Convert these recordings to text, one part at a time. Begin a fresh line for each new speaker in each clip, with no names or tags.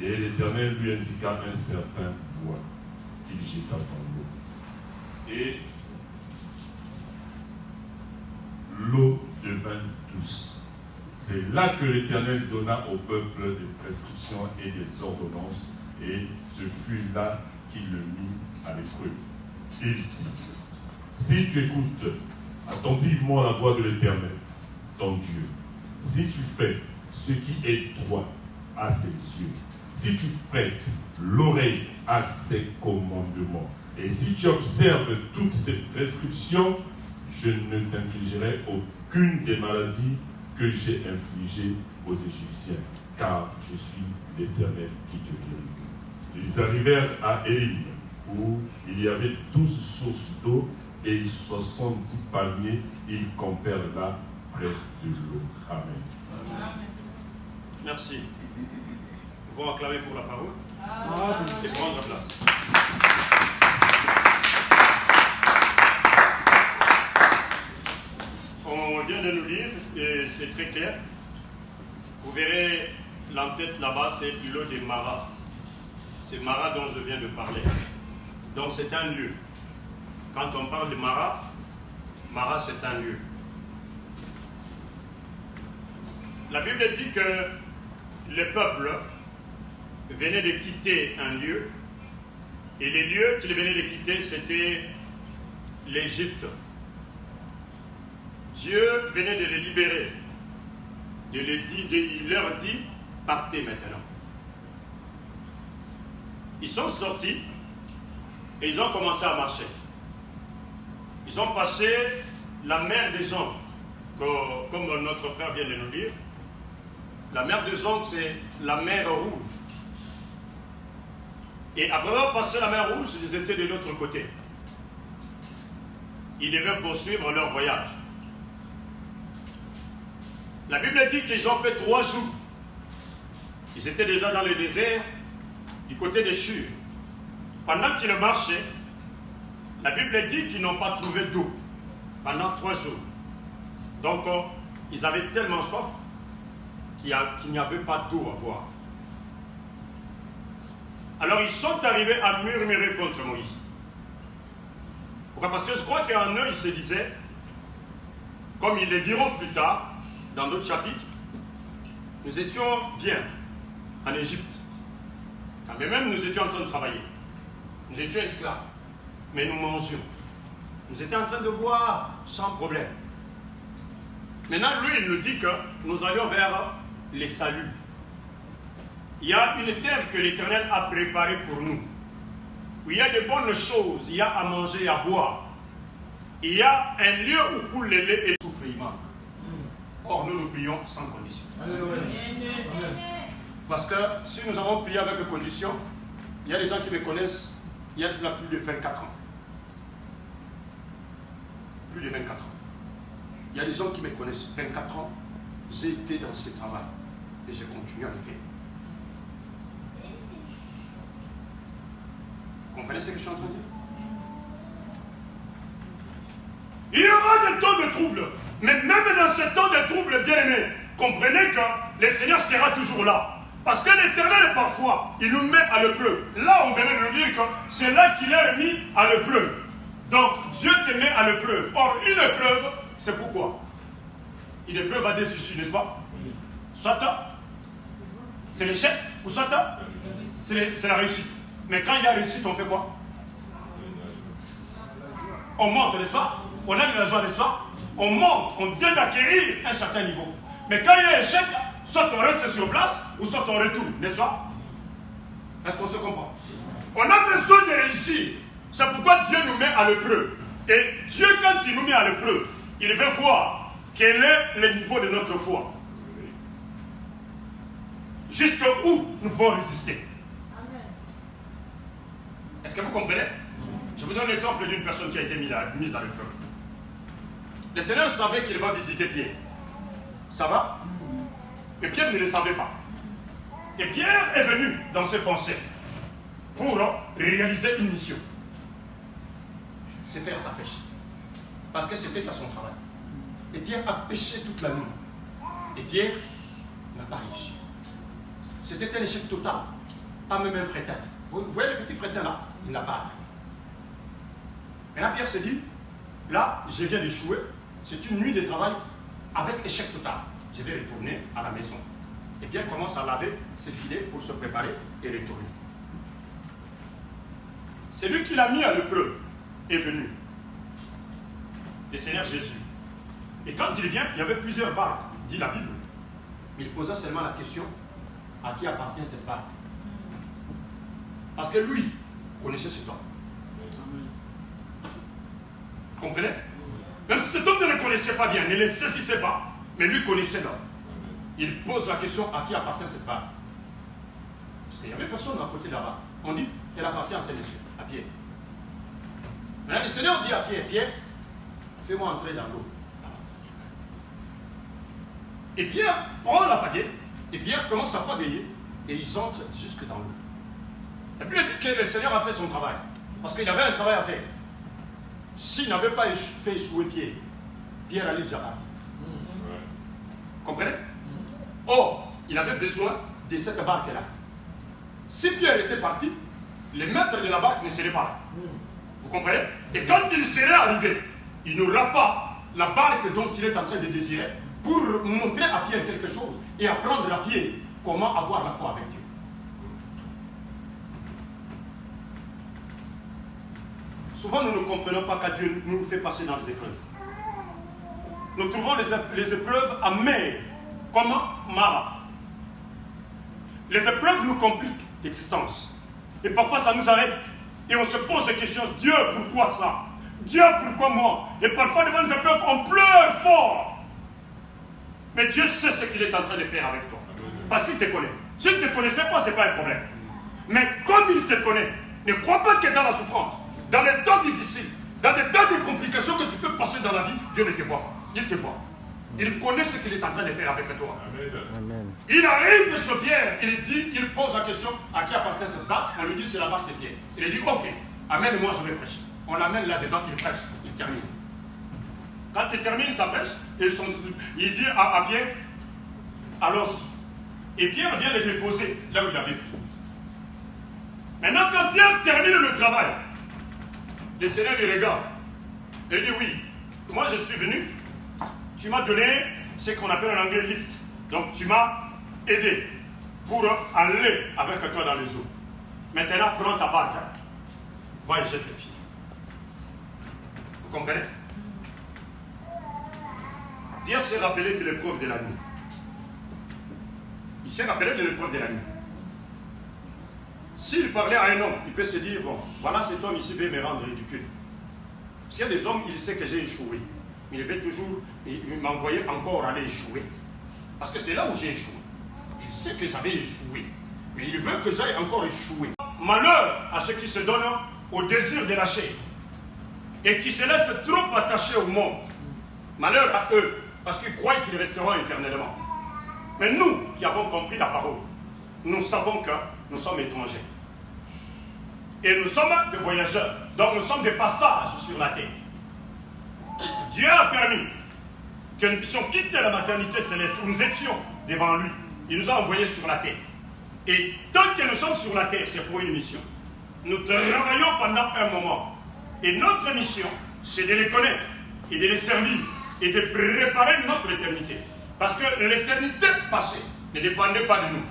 Et l'Éternel lui indiqua un certain bois qu'il jeta dans l'eau. Et l'eau devint douce. C'est là que l'Éternel donna au peuple des prescriptions et des ordonnances, et ce fut là qu'il le mit à l'épreuve. Il dit, si tu écoutes attentivement la voix de l'Éternel, ton Dieu, si tu fais ce qui est droit à ses yeux, si tu prêtes l'oreille à ses commandements, et si tu observes toutes ces prescriptions, je ne t'infligerai aucune des maladies que j'ai infligées aux Égyptiens, car je suis l'Éternel qui te guérit. Ils arrivèrent à Élim, où il y avait 12 sources d'eau et 70 palmiers. Ils campèrent là, près de l'eau. Amen.
Amen.
Merci. Nous pouvons acclamer pour la parole.
Amen.
Et prendre place. On vient de nous lire, et c'est très clair. Vous verrez l'entête là-bas, c'est l'eau des Mara. C'est Mara dont je viens de parler. Donc c'est un lieu. Quand on parle de Mara, Mara c'est un lieu. La Bible dit que le peuple venait de quitter un lieu, et les lieux qu'il venait de quitter, c'était l'Égypte. Dieu venait de les libérer. Il leur dit, partez maintenant. Ils sont sortis et ils ont commencé à marcher. Ils ont passé la mer des Jonques, comme notre frère vient de nous dire. La mer des Jonques, c'est la mer Rouge. Et après avoir passé la mer Rouge, ils étaient de l'autre côté. Ils devaient poursuivre leur voyage. La Bible dit qu'ils ont fait 3 jours. Ils étaient déjà dans le désert, du côté des Shur. Pendant qu'ils marchaient, la Bible dit qu'ils n'ont pas trouvé d'eau pendant 3 jours. Donc, ils avaient tellement soif qu'il n'y avait pas d'eau à boire. Alors, ils sont arrivés à murmurer contre Moïse. Pourquoi? Parce que je crois qu'en eux, ils se disaient, comme ils le diront plus tard, dans d'autres chapitres, nous étions bien en Égypte. Quand même, nous étions en train de travailler. Nous étions esclaves. Mais nous mangions. Nous étions en train de boire sans problème. Maintenant, lui, il nous dit que nous allions vers les saluts. Il y a une terre que l'Éternel a préparée pour nous. Où il y a de bonnes choses, il y a à manger et à boire. Il y a un lieu où coule le lait et le soufre, il manque. Or, nous prions sans condition.
Alléluia.
Parce que si nous avons prié avec condition, il y a des gens qui me connaissent, il y a cela plus de 24 ans. Plus de 24 ans. Il y a des gens qui me connaissent 24 ans. J'ai été dans ce travail et j'ai continué à le faire. Vous comprenez ce que je suis en train de dire? Il y aura des temps de trouble. Mais même dans ce temps de trouble, bien aimé, comprenez que le Seigneur sera toujours là. Parce que l'Éternel, parfois, il nous met à l'épreuve. Là, on venait de nous dire que c'est là qu'il est mis à l'épreuve. Donc, Dieu te met à l'épreuve. Or, une épreuve, c'est pourquoi? Une épreuve a des issues, n'est-ce pas? Soit c'est l'échec, ou soit c'est la réussite. Mais quand il y a réussite, on fait quoi? On monte, n'est-ce pas? On a de la joie, n'est-ce pas? On monte, on vient d'acquérir un certain niveau. Mais quand il y a échec, soit on reste sur place, ou soit on retourne, n'est-ce pas? Est-ce qu'on se comprend? On a besoin de réussir. C'est pourquoi Dieu nous met à l'épreuve. Et Dieu, quand il nous met à l'épreuve, il veut voir quel est le niveau de notre foi. Jusqu'où nous pouvons résister. Est-ce que vous comprenez? Je vous donne l'exemple d'une personne qui a été mise à l'épreuve. Le Seigneur savait qu'il va visiter Pierre. Ça va? Mais Pierre ne le savait pas. Et Pierre est venu dans ses pensées pour réaliser une mission. C'est faire sa pêche. Parce que c'était ça son travail. Et Pierre a pêché toute la nuit. Et Pierre n'a pas réussi. C'était un échec total.
pas même un fretin. Vous voyez le petit fretin là? Il ne l'a pas atteint. Maintenant, Pierre se dit, là, je viens d'échouer, c'est une nuit de travail avec échec total. Je vais retourner à la maison. Et Pierre commence à laver ses filets pour se préparer et retourner. C'est lui qui l'a mis à l'épreuve est venu. Le Seigneur Jésus. Et quand il vient, il y avait plusieurs barques, dit la Bible. Mais il posa seulement la question, à qui appartient cette barque? Parce que lui connaissait cet homme. Vous comprenez? Même si cet homme ne le connaissait pas bien, ne le saisissait pas, mais lui connaissait l'homme. Il pose la question, à qui appartient cette barque? Parce qu'il n'y avait personne à côté de la barque. On dit, elle appartient à ces messieurs, à Pierre. Maintenant, le Seigneur dit à Pierre, Pierre, fais-moi entrer dans l'eau. Et Pierre prend la pagaie, et Pierre commence à pagayer, et ils entrent jusque dans l'eau. La Bible dit que le Seigneur a fait son travail, parce qu'il avait un travail à faire. S'il n'avait pas fait échouer Pierre, Pierre allait déjà partir. Vous comprenez? Or, il avait besoin de cette barque-là. Si Pierre était parti, le maître de la barque ne serait pas là. Vous comprenez? Et quand il serait arrivé, il n'aura pas la barque dont il est en train de désirer pour montrer à Pierre quelque chose et apprendre à Pierre comment avoir la foi avec Dieu. Souvent, nous ne comprenons pas qu'à Dieu nous fait passer dans les épreuves. Nous trouvons les épreuves amères, comme Mara. Les épreuves nous compliquent l'existence. Et parfois, ça nous arrête. Et on se pose des questions. Dieu, pourquoi ça? Dieu, pourquoi moi? Et parfois, devant les épreuves, on pleure fort. Mais Dieu sait ce qu'il est en train de faire avec toi. Parce qu'il te connaît. S'il ne te connaissait pas, ce n'est pas un problème. Mais comme il te connaît, ne crois pas que dans la souffrance, dans les temps difficiles, dans les temps de complications que tu peux passer dans la vie, Dieu ne te voit pas. Il te voit. Il connaît ce qu'il est en train de faire avec toi. Amen. Il arrive sur Pierre, il pose la question, à qui appartient cette barque? On lui dit, c'est la barque de Pierre. Il dit, ok, amène-moi, je vais prêcher. On l'amène là-dedans, il prêche, il termine. Quand il termine sa prêche, il dit à Pierre, allons-y. Et Pierre vient le déposer là où il avait pris. Maintenant, quand Pierre termine le travail, le Seigneur lui regarde. Il dit, oui, moi je suis venu, tu m'as donné ce qu'on appelle en anglais lift. Donc tu m'as aidé pour aller avec toi dans les eaux. Maintenant, prends ta barque, va et jette les filles. Vous comprenez? Pierre s'est rappelé de l'épreuve de la nuit. Il s'est rappelé de l'épreuve de la nuit. S'il parlait à un homme, il peut se dire, bon, voilà cet homme ici veut me rendre ridicule. S'il y a des hommes, il sait que j'ai échoué. Mais il veut toujours m'envoyer encore aller échouer. Parce que c'est là où j'ai échoué. Il sait que j'avais échoué. Mais il veut que j'aille encore échouer. Malheur à ceux qui se donnent au désir de la chair. Et qui se laissent trop attacher au monde. Malheur à eux. Parce qu'ils croient qu'ils resteront éternellement. Mais nous, qui avons compris la parole, nous savons que nous sommes étrangers. Et nous sommes des voyageurs. Donc nous sommes des passages sur la terre. Dieu a permis que nous puissions quitter la maternité céleste où nous étions devant lui. Il nous a envoyés sur la terre. Et tant que nous sommes sur la terre, c'est pour une mission. Nous travaillons pendant un moment. Et notre mission, c'est de les connaître et de les servir et de préparer notre éternité. Parce que l'éternité passée ne dépendait pas de nous.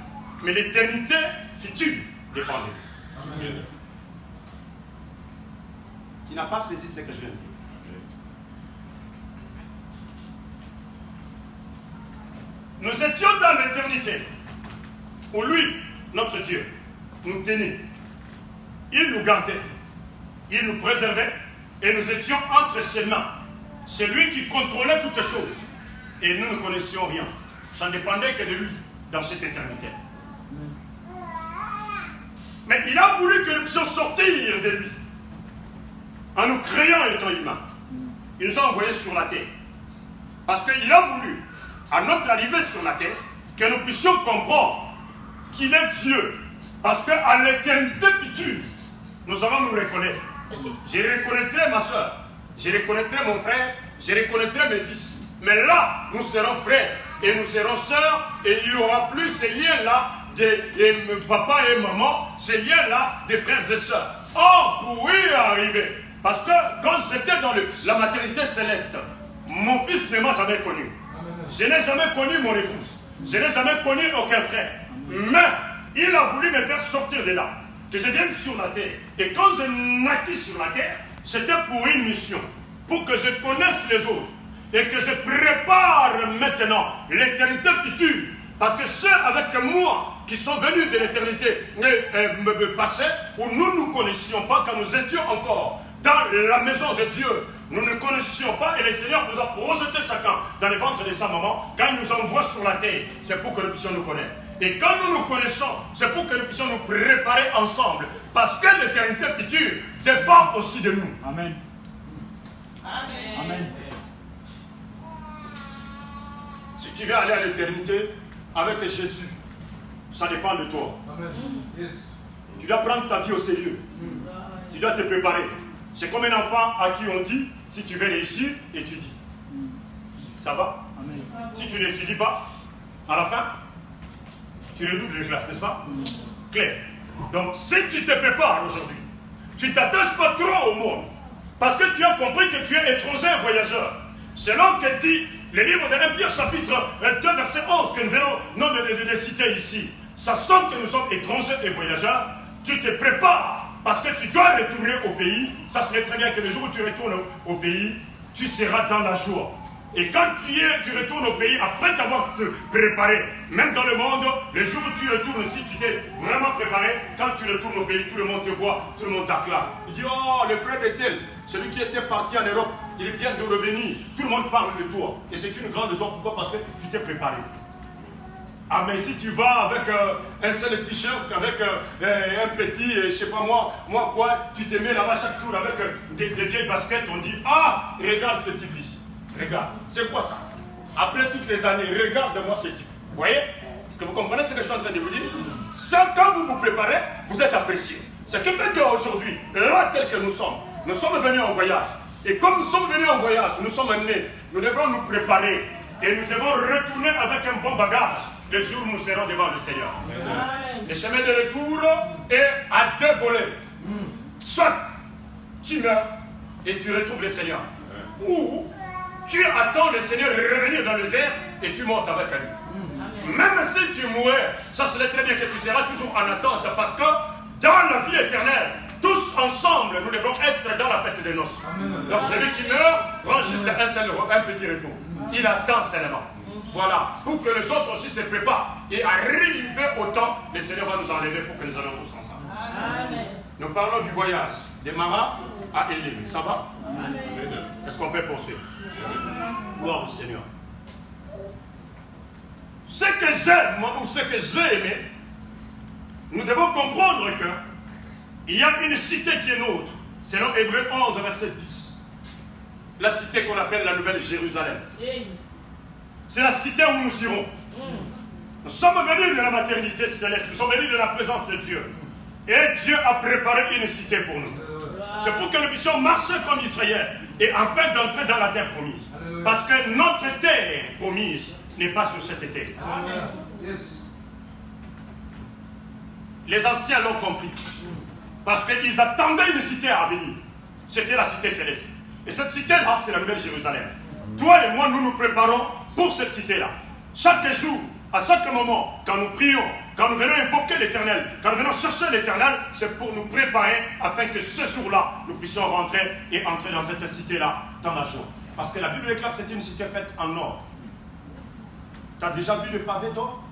Mais l'éternité future dépend de nous. Tu n'as pas saisi ce que je viens de dire. Nous étions dans l'éternité, où lui, notre Dieu, nous tenait. Il nous gardait, il nous préservait, et nous étions entre ses mains. C'est lui qui contrôlait toutes choses. Et nous ne connaissions rien. Ça ne dépendait que de lui dans cette éternité. Mais il a voulu que nous puissions sortir de lui, en nous créant étant humains. Il nous a envoyés sur la terre. Parce qu'il a voulu, à notre arrivée sur la terre, que nous puissions comprendre qu'il est Dieu. Parce qu'à l'éternité future, nous allons nous reconnaître. Je reconnaîtrai ma soeur, je reconnaîtrai mon frère, je reconnaîtrai mes fils. Mais là, nous serons frères et nous serons sœurs et il n'y aura plus ces liens-là
de papa et maman, ces liens-là des frères et sœurs. Or, pour y arriver, parce que quand j'étais dans la maternité céleste, mon fils ne m'a jamais connu. Je n'ai jamais connu mon épouse. Je n'ai jamais connu aucun frère. Mais il a voulu me faire sortir de là, que je vienne sur la terre. Et quand je naquis sur la terre, c'était pour une mission, pour que je connaisse les autres et que je prépare maintenant l'éternité future. Parce que ceux avec moi qui sont venus de l'éternité passée, où nous ne nous connaissions pas quand nous étions encore dans la maison de Dieu, nous ne connaissions pas et le Seigneur nous a projeté chacun dans les ventres de sa maman. Quand il nous envoie sur la terre, c'est pour que nous puissions nous connaître. Et quand nous nous connaissons, c'est pour que nous puissions nous préparer ensemble. Parce que l'éternité future dépend aussi de nous.
Amen.
Amen.
Amen.
Si tu veux aller à l'éternité avec Jésus, ça dépend de toi.
Amen. Yes.
Tu dois prendre ta vie au sérieux. Tu dois te préparer. C'est comme un enfant à qui on dit, si tu veux réussir, étudie. Ça va?
Amen.
Si tu n'étudies pas, à la fin, tu redoubles les classes, n'est-ce pas? Clair. Donc, si tu te prépares aujourd'hui, tu ne t'attaches pas trop au monde, parce que tu as compris que tu es étranger et voyageur. Selon que dit le livre de 1 Pierre chapitre 2 verset 11 que nous venons de citer ici, sachant que nous sommes étrangers et voyageurs, tu te prépares parce que tu dois retourner au pays. Ça serait très bien que le jour où tu retournes au pays, tu seras dans la joie. Et quand tu retournes au pays, après t'avoir préparé, même dans le monde, le jour où tu retournes, si tu t'es vraiment préparé, quand tu retournes au pays, tout le monde te voit, tout le monde t'acclame. Il dit, oh, le frère de tel, celui qui était parti en Europe, il vient de revenir, tout le monde parle de toi. Et c'est une grande joie, pourquoi? Parce que tu t'es préparé. Ah, mais si tu vas avec un seul t-shirt, avec un petit, je sais pas moi quoi, tu te mets là-bas chaque jour avec des vieilles baskets, on dit, ah, regarde ce type ici. Regarde, c'est quoi ça? Après toutes les années, regarde-moi ce type. Vous voyez? Est-ce que vous comprenez ce que je suis en train de vous dire? Ça, quand vous vous préparez, vous êtes apprécié. Ce qui fait qu'aujourd'hui, là tel que nous sommes venus en voyage. Et comme nous sommes venus en voyage, nous sommes nés, nous devons nous préparer. Et nous devons retourner avec un bon bagage le jour où nous serons devant le Seigneur. Amen. Le chemin de retour est à deux volets. Soit tu meurs et tu retrouves le Seigneur. Ou tu attends le Seigneur revenir dans les airs et tu montes avec lui. Même si tu mourais, ça serait très bien que tu seras toujours en attente parce que dans la vie éternelle, tous ensemble, nous devons être dans la fête des noces. Donc celui qui meurt prend juste un petit repos. Il attend seulement. Voilà, pour que les autres aussi se préparent. Et arriver au temps, le Seigneur va nous enlever pour que nous allions tous ensemble. Amen. Nous parlons du voyage de Mara à Elim. Ça va? Est-ce qu'on peut poursuivre? Gloire au Seigneur. Ce que j'aime ou ce que j'ai aimé, nous devons comprendre qu'il y a une cité qui est nôtre. C'est dans Hébreux 11, verset 10. La cité qu'on appelle la Nouvelle Jérusalem. C'est la cité où nous irons. Nous sommes venus de la maternité céleste, nous sommes venus de la présence de Dieu. Et Dieu a préparé une cité pour nous. C'est pour que nous puissions marcher comme Israël et enfin d'entrer dans la terre promise. Parce que notre terre promise n'est pas sur cette terre. Les anciens l'ont compris. Parce qu'ils attendaient une cité à venir. C'était la cité céleste. Et cette cité-là, c'est la Nouvelle Jérusalem. Toi et moi, nous nous préparons pour cette cité-là. Chaque jour, à chaque moment, quand nous prions, quand nous venons invoquer l'Éternel, quand nous venons chercher l'Éternel, c'est pour nous préparer afin que ce jour-là, nous puissions rentrer et entrer dans cette cité-là, dans la joie. Parce que la Bible déclare que c'est une cité faite en or. Tu as déjà vu le pavé d'or?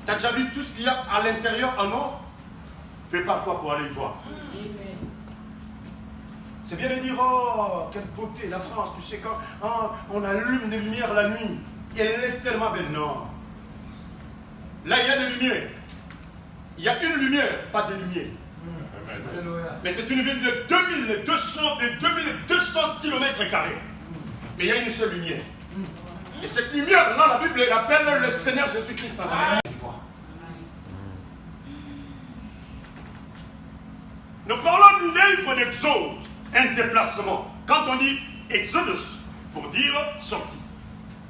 Tu as déjà vu tout ce qu'il y a à l'intérieur en or? Prépare-toi pour aller y voir. C'est bien de dire, oh, quelle beauté, la France, tu sais quand on allume des lumières la nuit, elle est tellement belle. Non. Là, il y a des lumières. Il y a une lumière, pas des lumières. Mais c'est une ville de 2200 km². Mais il y a une seule lumière. Et cette lumière-là, la Bible l'appelle le Seigneur Jésus-Christ. Nous parlons du livre d'Exode, un déplacement. Quand on dit Exodus, pour dire sortie.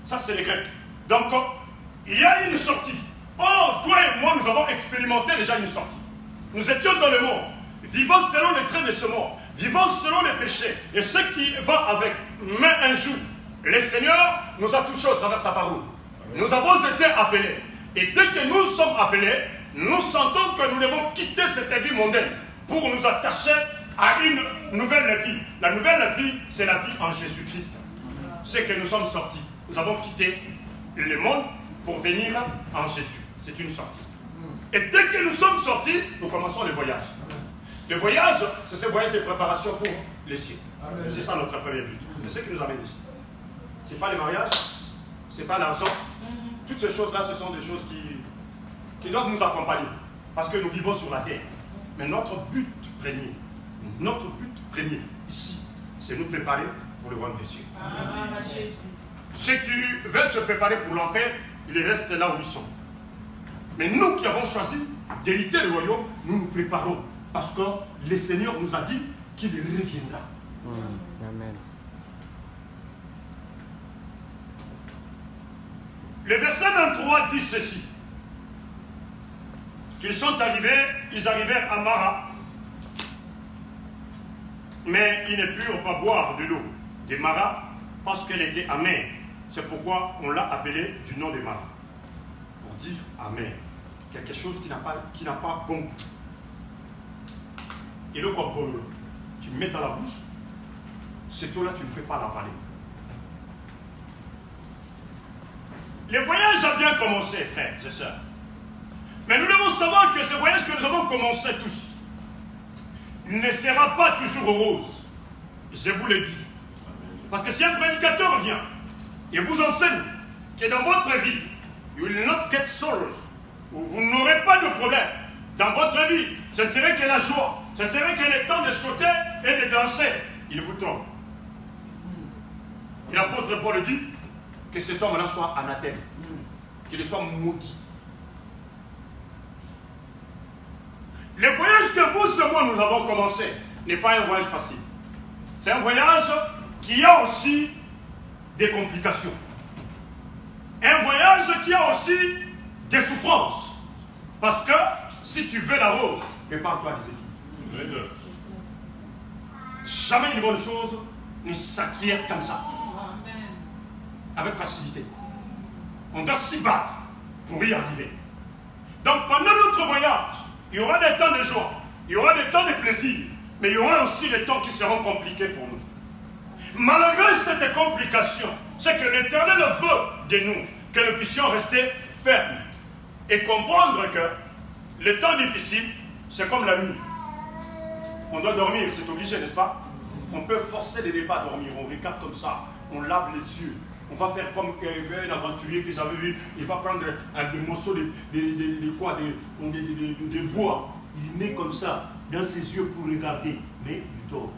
Ça, c'est les Grecs. Donc, il y a une sortie. Oh, toi et moi, nous avons expérimenté déjà une sortie. Nous étions dans le monde, vivant selon les traits de ce monde, vivant selon les péchés, et ce qui va avec. Mais un jour, le Seigneur nous a touchés au travers de sa parole. Nous avons été appelés. Et dès que nous sommes appelés, nous sentons que nous devons quitter cette vie mondaine pour nous attacher à une nouvelle vie. La nouvelle vie, c'est la vie en Jésus-Christ. C'est que nous sommes sortis. Nous avons quitté le monde pour venir en Jésus. C'est une sortie. Et dès que nous sommes sortis, nous commençons le voyage. Le voyage, c'est ce voyage de préparation pour les cieux. C'est ça notre premier but. C'est ce qui nous amène ici. Ce n'est pas le mariage, ce n'est pas l'argent. Toutes ces choses-là, ce sont des choses qui doivent nous accompagner. Parce que nous vivons sur la terre. Mais notre but premier, ici, c'est nous préparer pour le royaume des cieux. Ceux qui veulent se préparer pour l'enfer, ils restent là où ils sont. Mais nous qui avons choisi d'hériter le royaume, nous nous préparons. Parce que le Seigneur nous a dit qu'il reviendra.
Amen.
Le verset 23 dit ceci. Ils arrivèrent à Mara. Mais ils ne purent pas boire de l'eau de Mara parce qu'elle était amère. C'est pourquoi on l'a appelée du nom de Mara. Pour dire amère. Quelque chose qui n'a pas bon goût. Et le corps, tu mets dans la bouche, cette eau-là, tu ne peux pas l'avaler. Le voyage a bien commencé, frères et sœurs. Mais nous devons savoir que ce voyage que nous avons commencé tous ne sera pas toujours rose. Je vous le dis. Parce que si un prédicateur vient et vous enseigne que dans votre vie, you will not get sorrows, vous n'aurez pas de problème dans votre vie, ce ne serait que la joie, ce ne serait que le temps de sauter et de danser, il vous trompe. Et l'apôtre Paul dit que cet homme-là soit anathème, qu'il soit maudit. Le voyage que vous et moi nous avons commencé n'est pas un voyage facile. C'est un voyage qui a aussi des complications. Un voyage qui a aussi des souffrances. Parce que si tu veux la rose, prépare-toi des équipes. Jamais une bonne chose ne s'acquiert comme ça. Avec facilité. On doit s'y battre pour y arriver. Donc pendant notre voyage, il y aura des temps de joie, il y aura des temps de plaisir, mais il y aura aussi des temps qui seront compliqués pour nous. Malgré cette complication, c'est que l'Éternel veut de nous que nous puissions rester fermes et comprendre que le temps difficile, c'est comme la nuit. On doit dormir, c'est obligé, n'est-ce pas? On peut forcer les départs à dormir, on regarde comme ça, on lave les yeux. On va faire comme un aventurier que j'avais vu, il va prendre un morceau de bois, il met comme ça dans ses yeux pour regarder, mais il dort.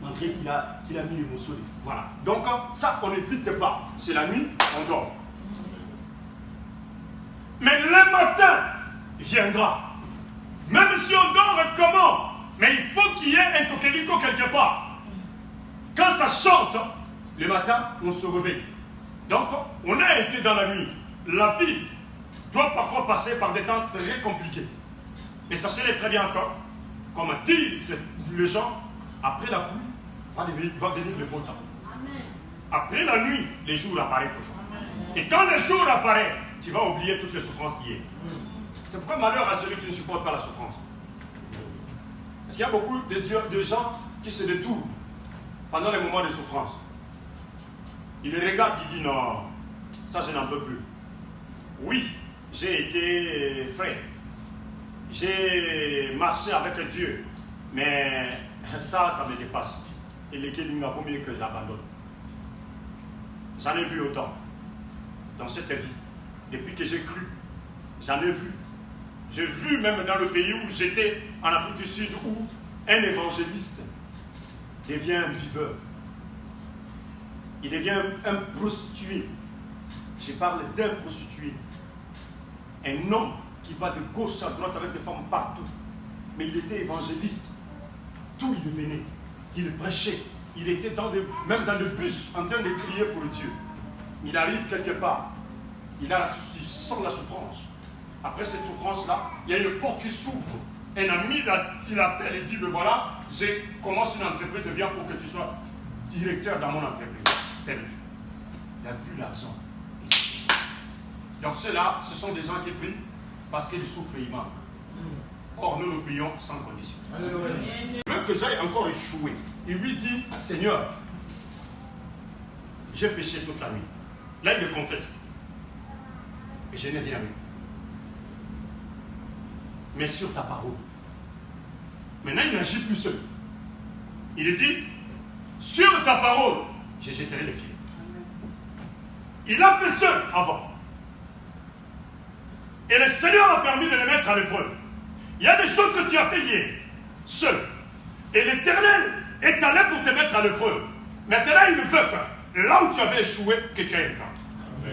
Montrer qu'il a mis les morceaux. Voilà. Donc ça, on n'évite pas. C'est la nuit, on dort. Mais le matin viendra. Même si on dort, comment? Mais il faut qu'il y ait un coquelicot quelque part. Quand ça chante, le matin, on se réveille. Donc, on a été dans la nuit. La vie doit parfois passer par des temps très compliqués. Mais sachez-le très bien encore, comme disent les gens, après la pluie, va venir le beau temps. Amen. Après la nuit, les jours apparaissent toujours. Amen. Et quand les jours apparaissent, tu vas oublier toutes les souffrances d'hier. C'est pourquoi malheur à celui qui ne supporte pas la souffrance. Parce qu'il y a beaucoup de gens qui se détournent pendant les moments de souffrance. Il les regarde, il dit non, ça je n'en peux plus. Oui, j'ai été frère. J'ai marché avec Dieu. Mais ça me dépasse. Et les Kélinga, vaut mieux que j'abandonne. J'en ai vu autant dans cette vie. Depuis que j'ai cru, j'en ai vu. J'ai vu même dans le pays où j'étais, en Afrique du Sud, où un évangéliste devient un viveur. Il devient un prostitué. Je parle d'un prostitué. Un homme qui va de gauche à droite avec des femmes partout. Mais il était évangéliste. Tout il devenait. Il prêchait. Il était même dans le bus en train de crier pour Dieu. Il arrive quelque part. Il sent la souffrance.
après cette souffrance-là, il y a une porte qui s'ouvre. Un ami qui l'appelle et dit, ben voilà, j'ai commencé une entreprise, je viens pour que tu sois directeur dans mon entreprise. Il a vu l'argent. Donc ceux-là, ce sont des gens qui prient parce qu'ils souffrent et ils manquent. Or, nous prions sans condition. Il veut que j'aille encore échouer. Il lui dit, Seigneur, j'ai péché toute la nuit. Là, il le confesse. Et je n'ai rien vu. Mais sur ta parole. Maintenant, il n'agit plus seul. Il dit, sur ta parole, je jetterai les filets. Il l'a fait seul avant. Et le Seigneur a permis de le mettre à l'épreuve. Il y a des choses que tu as fait hier, seul. Et l'Éternel est allé pour te mettre à l'épreuve. Maintenant, il veut que là où tu avais échoué, que tu ailles là.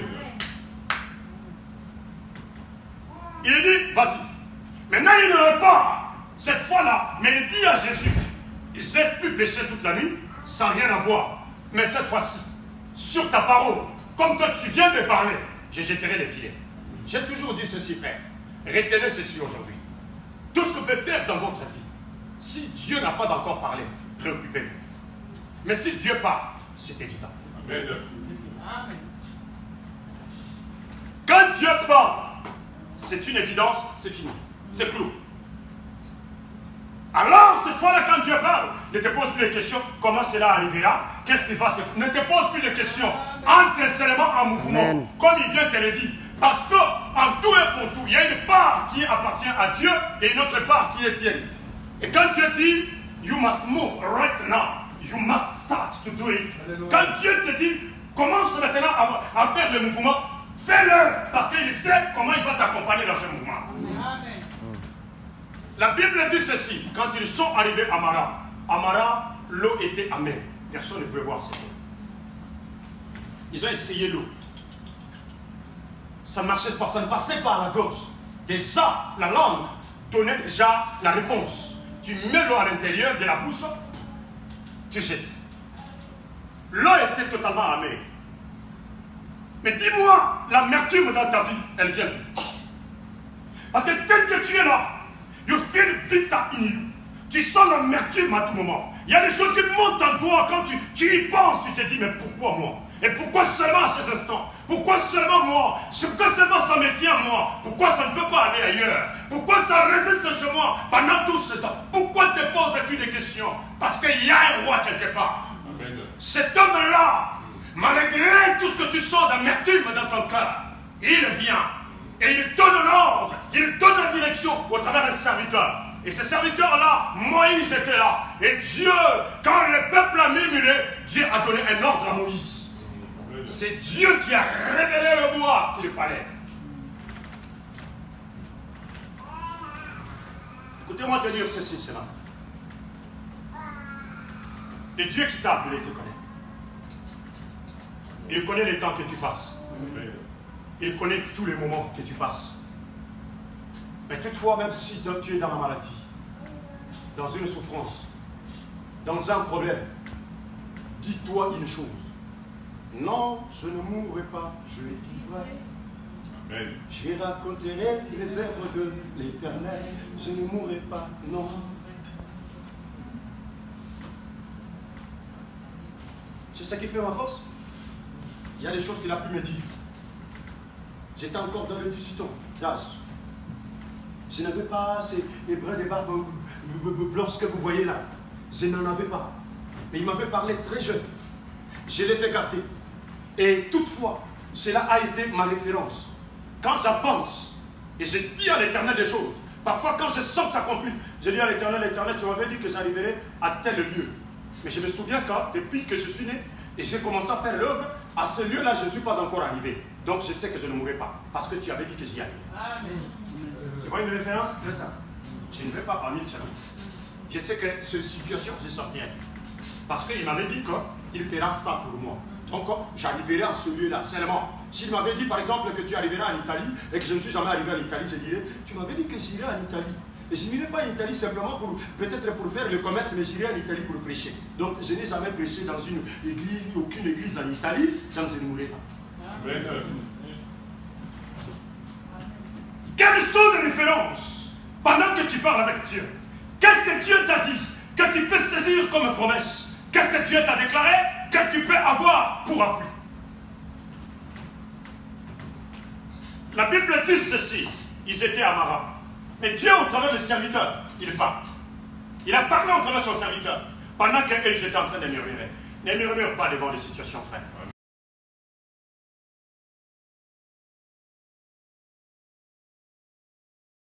Il dit, vas-y. Maintenant, il ne repart. Cette fois-là, mais il dit à Jésus, j'ai pu pécher toute la nuit, sans rien avoir. Mais cette fois-ci, sur ta parole, comme toi tu viens de parler, je jetterai les filets. J'ai toujours dit ceci, frère. Retenez ceci aujourd'hui. Tout ce que vous pouvez faire dans votre vie, si Dieu n'a pas encore parlé, préoccupez-vous. Mais si Dieu parle, c'est évident.
Amen.
Quand Dieu parle, c'est une évidence, c'est fini. C'est clos. Alors, cette fois-là, quand Dieu parle, ne te pose plus de questions. Comment cela arrivera? Qu'est-ce qui va se passer? Ne te pose plus de questions. Entre seulement en mouvement. Amen. Comme il vient te le dire. Parce que, en tout et pour tout, il y a une part qui appartient à Dieu et une autre part qui est tienne. Et quand Dieu dit, you must move right now. You must start to do it. Quand Dieu te dit, commence maintenant à faire le mouvement, fais-le. Parce qu'il sait comment il va t'accompagner dans ce mouvement. Amen. La Bible dit ceci, quand ils sont arrivés à Mara, l'eau était amère. Personne ne pouvait boire cette eau. Ils ont essayé l'eau. Ça ne marchait pas, ça ne passait pas à la gorge. Déjà, la langue donnait déjà la réponse. Tu mets l'eau à l'intérieur de la bouche, tu jettes. L'eau était totalement amère. Mais dis-moi, l'amertume dans ta vie, elle vient d'où? Parce que dès que tu es là, you feel bitter in you. Tu sens l'amertume à tout moment. Il y a des choses qui montent en toi quand tu y penses. Tu te dis, mais pourquoi moi? Et pourquoi seulement à ces instants? Pourquoi seulement moi? Pourquoi seulement ça me tient moi? Pourquoi ça ne peut pas aller ailleurs? Pourquoi ça résiste chez moi pendant tout ce temps? Pourquoi te poses-tu des questions? Parce qu'il y a un roi quelque part. Amen. Cet homme-là, malgré tout ce que tu sens d'amertume dans ton cœur, il vient. Et il donne l'ordre, il donne la direction au travers des serviteurs. Et ces serviteurs-là, Moïse était là. Et Dieu, quand le peuple a murmuré, Dieu a donné un ordre à Moïse. C'est Dieu qui a révélé le bois qu'il fallait. Écoutez-moi te dire ceci, cela. Le Dieu qui t'a appelé te connaît. Il connaît les temps que tu passes. Il connaît tous les moments que tu passes. Mais toutefois, même si tu es dans la maladie, dans une souffrance, dans un problème, dis-toi une chose. Non, je ne mourrai pas, je vivrai. Amen. Je raconterai les œuvres de l'Éternel. Je ne mourrai pas, non. C'est ce qui fait ma force. Il y a des choses qu'il a pu me dire. J'étais encore dans les 18 ans d'âge. Je n'avais pas ces brins de barbe blanches que vous voyez là. Je n'en avais pas. Mais il m'avait parlé très jeune. Je les ai gardés. Et toutefois, cela a été ma référence. Quand j'avance et je dis à l'Éternel des choses, parfois quand je sens que ça s'accomplit, je dis à l'Éternel, l'Éternel, tu m'avais dit que j'arriverais à tel lieu. Mais je me souviens quand, depuis que je suis né, et j'ai commencé à faire l'œuvre, à ce lieu-là, je ne suis pas encore arrivé. Donc je sais que je ne mourrai pas, parce que tu avais dit que j'y allais. Tu vois une référence? Très simple. Je ne vais pas parmi les challenges. Je sais que cette situation, je sortirai. Parce qu'il m'avait dit qu'il fera ça pour moi. Donc j'arriverai à ce lieu-là, seulement. S'il m'avait dit par exemple que tu arriveras en Italie et que je ne suis jamais arrivé en Italie, je dirais, tu m'avais dit que j'irai en Italie. Et je n'irai pas en Italie simplement peut-être pour faire le commerce, mais j'irai en Italie pour prêcher. Donc je n'ai jamais prêché dans une église, aucune église en Italie, donc je ne mourrai pas. Amen. Quelle
référence, pendant que tu parles avec Dieu, qu'est-ce que Dieu t'a dit que tu peux saisir comme promesse? Qu'est-ce que Dieu t'a déclaré que tu peux avoir pour appui? La Bible dit ceci, ils étaient à Mara. Mais Dieu, au travers des serviteurs, il parle. Il a parlé au travers de son serviteur, pendant qu'eux, j'étais en train de murmurer. Ne murmure pas devant les situations, frère.